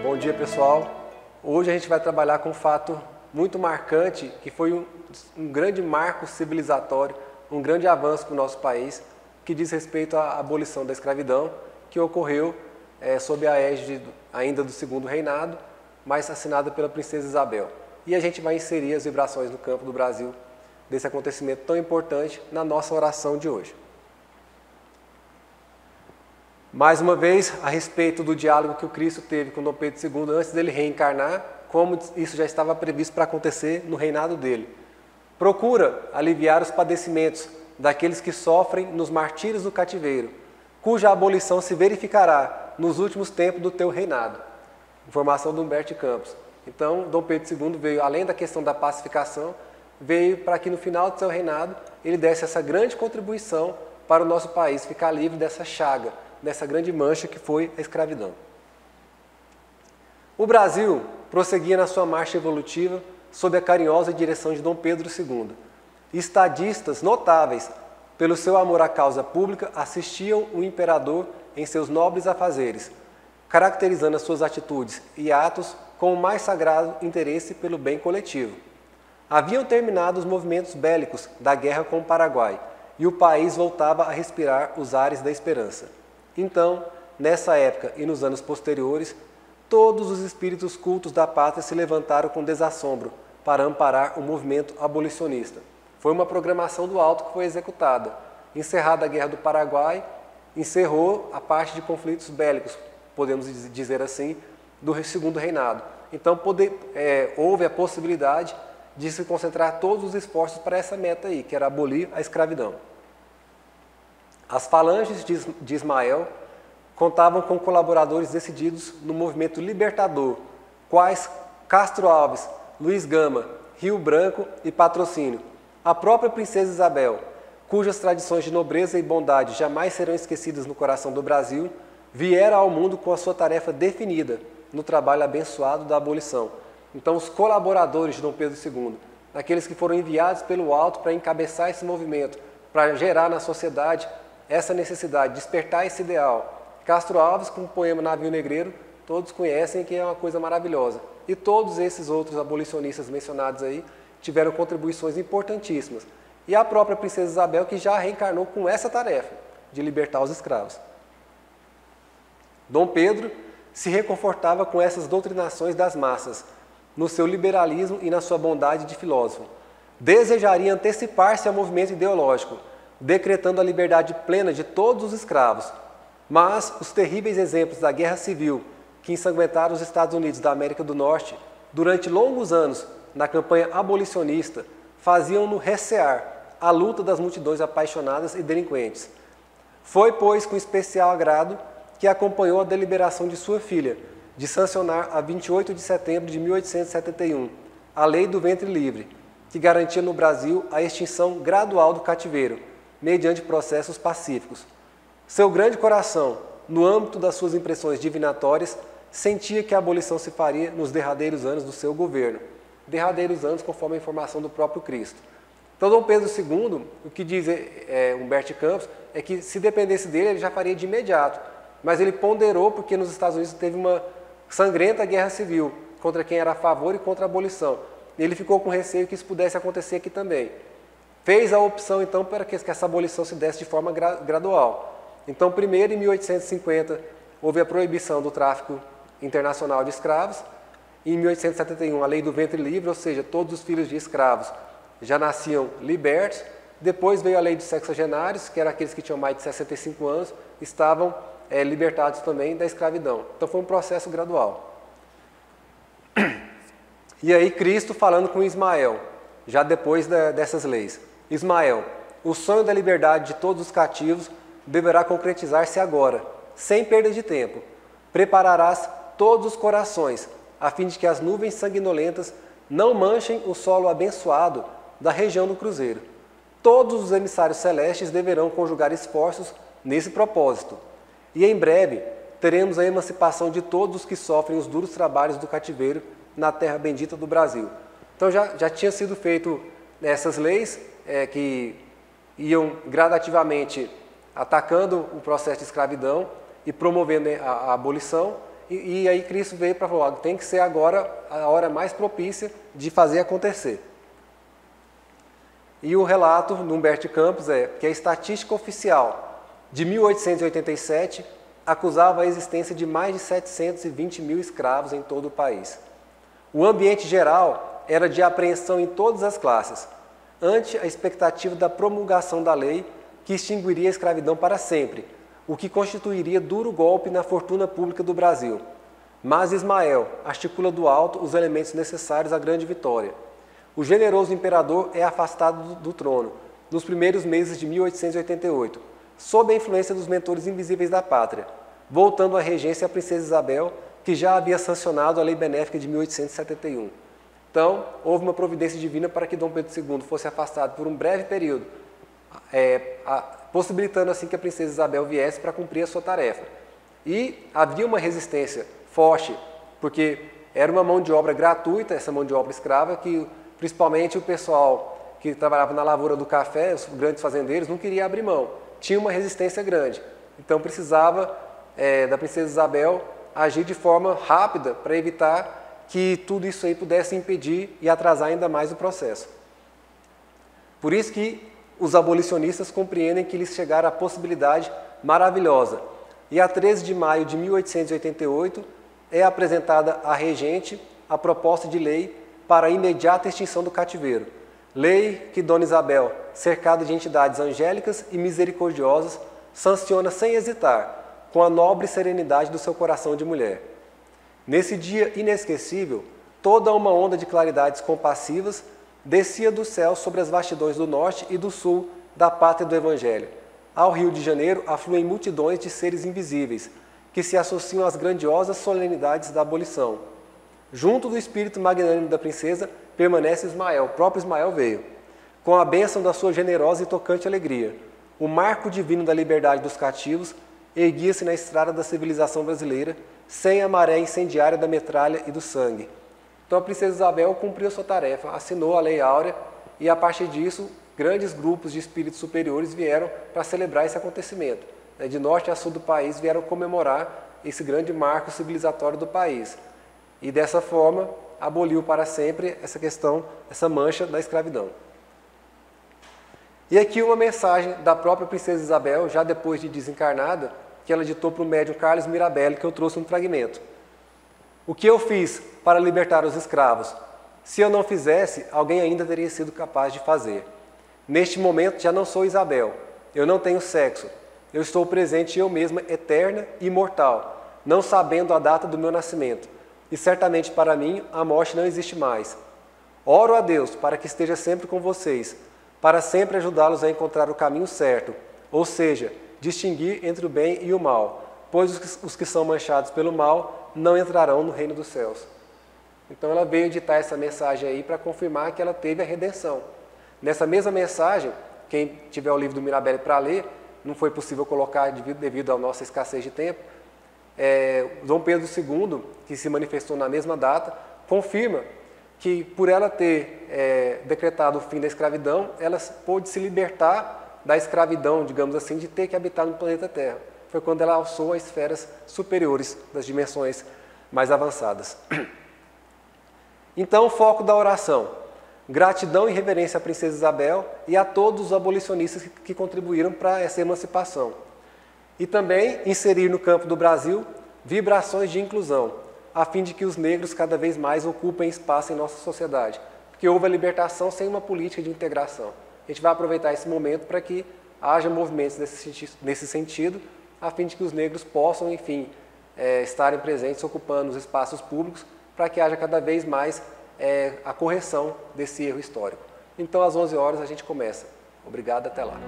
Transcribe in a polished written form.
Bom dia, pessoal. Hoje a gente vai trabalhar com um fato muito marcante, que foi um grande marco civilizatório, um grande avanço para o nosso país, que diz respeito à abolição da escravidão, que ocorreu sob a égide ainda do Segundo Reinado, mas assinada pela Princesa Isabel. E a gente vai inserir as vibrações do campo do Brasil desse acontecimento tão importante na nossa oração de hoje. Mais uma vez, a respeito do diálogo que o Cristo teve com Dom Pedro II antes dele reencarnar, como isso já estava previsto para acontecer no reinado dele. Procura aliviar os padecimentos daqueles que sofrem nos martírios do cativeiro, cuja abolição se verificará nos últimos tempos do teu reinado. Informação do Humberto de Campos. Então, Dom Pedro II veio, além da questão da pacificação, veio para que no final do seu reinado ele desse essa grande contribuição para o nosso país ficar livre dessa chaga, dessa grande mancha que foi a escravidão. O Brasil prosseguia na sua marcha evolutiva sob a carinhosa direção de Dom Pedro II. Estadistas notáveis, pelo seu amor à causa pública, assistiam o imperador em seus nobres afazeres, caracterizando as suas atitudes e atos com o mais sagrado interesse pelo bem coletivo. Haviam terminado os movimentos bélicos da guerra com o Paraguai e o país voltava a respirar os ares da esperança. Então, nessa época e nos anos posteriores, todos os espíritos cultos da pátria se levantaram com desassombro para amparar o movimento abolicionista. Foi uma programação do alto que foi executada. Encerrada a Guerra do Paraguai, encerrou a parte de conflitos bélicos, podemos dizer assim, do Segundo Reinado. Então, houve a possibilidade de se concentrar todos os esforços para essa meta aí, que era abolir a escravidão. As falanges de Ismael contavam com colaboradores decididos no movimento libertador, quais Castro Alves, Luiz Gama, Rio Branco e Patrocínio. A própria Princesa Isabel, cujas tradições de nobreza e bondade jamais serão esquecidas no coração do Brasil, viera ao mundo com a sua tarefa definida no trabalho abençoado da abolição. Então, os colaboradores de Dom Pedro II, aqueles que foram enviados pelo alto para encabeçar esse movimento, para gerar na sociedade essa necessidade, despertar esse ideal. Castro Alves, com o poema Navio Negreiro, todos conhecem que é uma coisa maravilhosa. E todos esses outros abolicionistas mencionados aí tiveram contribuições importantíssimas. E a própria Princesa Isabel, que já reencarnou com essa tarefa de libertar os escravos. Dom Pedro se reconfortava com essas doutrinações das massas, no seu liberalismo e na sua bondade de filósofo. Desejaria antecipar-se ao movimento ideológico, decretando a liberdade plena de todos os escravos. Mas os terríveis exemplos da guerra civil que ensanguentaram os Estados Unidos da América do Norte durante longos anos na campanha abolicionista faziam-no recear a luta das multidões apaixonadas e delinquentes. Foi, pois, com especial agrado que acompanhou a deliberação de sua filha de sancionar a 28 de setembro de 1871 a Lei do Ventre Livre, que garantia no Brasil a extinção gradual do cativeiro, mediante processos pacíficos. Seu grande coração, no âmbito das suas impressões divinatórias, sentia que a abolição se faria nos derradeiros anos do seu governo. Derradeiros anos, conforme a informação do próprio Cristo. Então, Dom Pedro II, o que diz Humberto de Campos, é que se dependesse dele, ele já faria de imediato. Mas ele ponderou, porque nos Estados Unidos teve uma sangrenta guerra civil contra quem era a favor e contra a abolição. Ele ficou com receio que isso pudesse acontecer aqui também. Fez a opção, então, para que essa abolição se desse de forma gradual. Então, primeiro, em 1850, houve a proibição do tráfico internacional de escravos. Em 1871, a Lei do Ventre Livre, ou seja, todos os filhos de escravos já nasciam libertos. Depois veio a Lei dos Sexagenários, que eram aqueles que tinham mais de 65 anos, estavam libertados também da escravidão. Então, foi um processo gradual. E aí, Cristo falando com Ismael, já depois dessas leis. Ismael, o sonho da liberdade de todos os cativos deverá concretizar-se agora, sem perda de tempo. Prepararás todos os corações, a fim de que as nuvens sanguinolentas não manchem o solo abençoado da região do Cruzeiro. Todos os emissários celestes deverão conjugar esforços nesse propósito. E em breve teremos a emancipação de todos os que sofrem os duros trabalhos do cativeiro na terra bendita do Brasil. Então já tinha sido feito essas leis que iam gradativamente atacando o processo de escravidão e promovendo a abolição. e aí Cristo veio para falar, tem que ser agora a hora mais propícia de fazer acontecer. E o relato do Humberto de Campos é que a estatística oficial de 1887 acusava a existência de mais de 720 mil escravos em todo o país. O ambiente geral era de apreensão em todas as classes, ante a expectativa da promulgação da lei que extinguiria a escravidão para sempre, o que constituiria duro golpe na fortuna pública do Brasil. Mas Ismael articula do alto os elementos necessários à grande vitória. O generoso imperador é afastado do trono nos primeiros meses de 1888, sob a influência dos mentores invisíveis da pátria, voltando à regência a princesa Isabel, que já havia sancionado a lei benéfica de 1871. Então, houve uma providência divina para que Dom Pedro II fosse afastado por um breve período, possibilitando assim que a princesa Isabel viesse para cumprir a sua tarefa. E havia uma resistência forte, porque era uma mão de obra gratuita, essa mão de obra escrava, que principalmente o pessoal que trabalhava na lavoura do café, os grandes fazendeiros, não queria abrir mão. Tinha uma resistência grande. Então precisava da princesa Isabel agir de forma rápida para evitar que tudo isso aí pudesse impedir e atrasar ainda mais o processo. Por isso que os abolicionistas compreendem que lhes chegara a possibilidade maravilhosa. E a 13 de maio de 1888 é apresentada à regente a proposta de lei para a imediata extinção do cativeiro. Lei que Dona Isabel, cercada de entidades angélicas e misericordiosas, sanciona sem hesitar, com a nobre serenidade do seu coração de mulher. Nesse dia inesquecível, toda uma onda de claridades compassivas descia do céu sobre as vastidões do norte e do sul da pátria do Evangelho. Ao Rio de Janeiro afluem multidões de seres invisíveis, que se associam às grandiosas solenidades da abolição. Junto do espírito magnânimo da princesa permanece Ismael, o próprio Ismael veio, com a bênção da sua generosa e tocante alegria. O marco divino da liberdade dos cativos erguia-se na estrada da civilização brasileira, sem a maré incendiária da metralha e do sangue. Então a princesa Isabel cumpriu a sua tarefa, assinou a Lei Áurea e a partir disso grandes grupos de espíritos superiores vieram para celebrar esse acontecimento. De norte a sul do país vieram comemorar esse grande marco civilizatório do país. E dessa forma aboliu para sempre essa questão, essa mancha da escravidão. E aqui uma mensagem da própria princesa Isabel, já depois de desencarnada, que ela ditou para o médium Carlos Mirabelli, que eu trouxe um fragmento. O que eu fiz para libertar os escravos? Se eu não fizesse, alguém ainda teria sido capaz de fazer. Neste momento já não sou Isabel, eu não tenho sexo, eu estou presente eu mesma, eterna e imortal, não sabendo a data do meu nascimento, e certamente para mim a morte não existe mais. Oro a Deus para que esteja sempre com vocês, para sempre ajudá-los a encontrar o caminho certo, ou seja, distinguir entre o bem e o mal, pois os que são manchados pelo mal não entrarão no reino dos céus. Então ela veio ditar essa mensagem aí para confirmar que ela teve a redenção. Nessa mesma mensagem, quem tiver o livro do Mirabelli para ler, não foi possível colocar devido à nossa escassez de tempo, Dom Pedro II, que se manifestou na mesma data, confirma que por ela ter decretado o fim da escravidão, ela pôde se libertar da escravidão, digamos assim, de ter que habitar no planeta Terra. Foi quando ela alçou as esferas superiores das dimensões mais avançadas. Então, o foco da oração: gratidão e reverência à princesa Isabel e a todos os abolicionistas que contribuíram para essa emancipação. E também inserir no campo do Brasil vibrações de inclusão, a fim de que os negros cada vez mais ocupem espaço em nossa sociedade, porque houve a libertação sem uma política de integração. A gente vai aproveitar esse momento para que haja movimentos nesse sentido, a fim de que os negros possam, enfim, estarem presentes, ocupando os espaços públicos, para que haja cada vez mais a correção desse erro histórico. Então, às 11 horas, a gente começa. Obrigado, até lá.